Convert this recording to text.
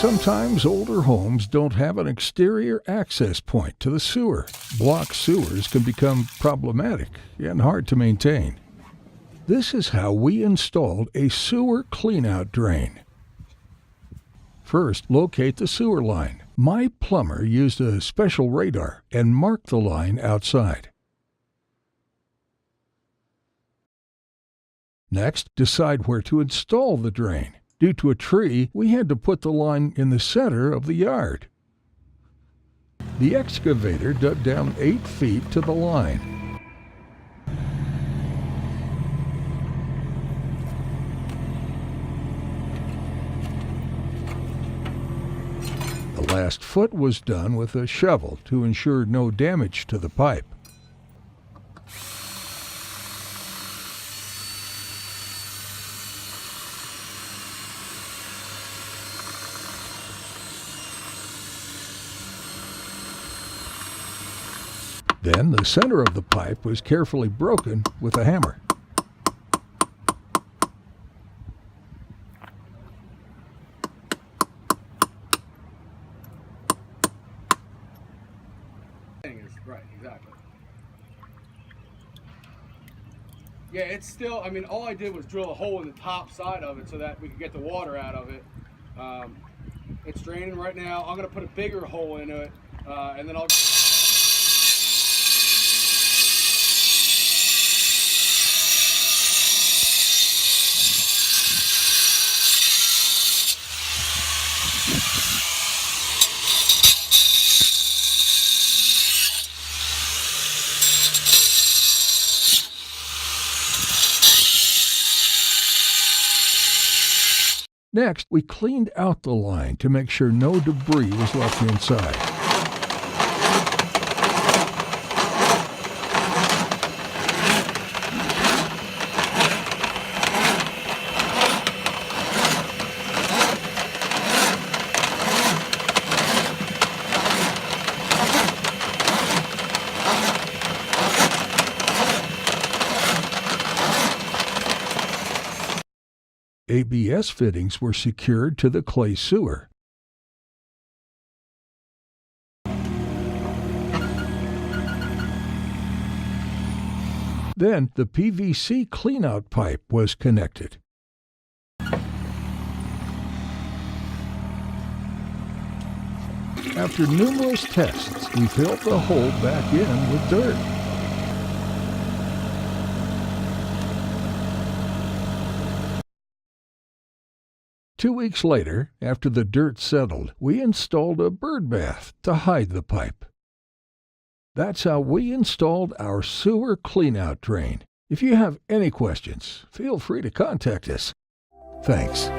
Sometimes older homes don't have an exterior access point to the sewer. Blocked sewers can become problematic and hard to maintain. This is how we installed a sewer cleanout drain. First, locate the sewer line. My plumber used a special radar and marked the line outside. Next, decide where to install the drain. Due to a tree, we had to put the line in the center of the yard. The excavator dug down 8 feet to the line. The last foot was done with a shovel to ensure no damage to the pipe. Then the center of the pipe was carefully broken with a hammer. Right, exactly. Yeah, it's still, I mean, all I did was drill a hole in the top side of it so that we could get the water out of it. It's draining right now. I'm going to put a bigger hole into it, and then I'll... Next, we cleaned out the line to make sure no debris was left inside. ABS fittings were secured to the clay sewer. Then the PVC cleanout pipe was connected. After numerous tests, we filled the hole back in with dirt. Two weeks later, after the dirt settled, we installed a bird bath to hide the pipe. That's how we installed our sewer cleanout drain. If you have any questions, feel free to contact us. Thanks.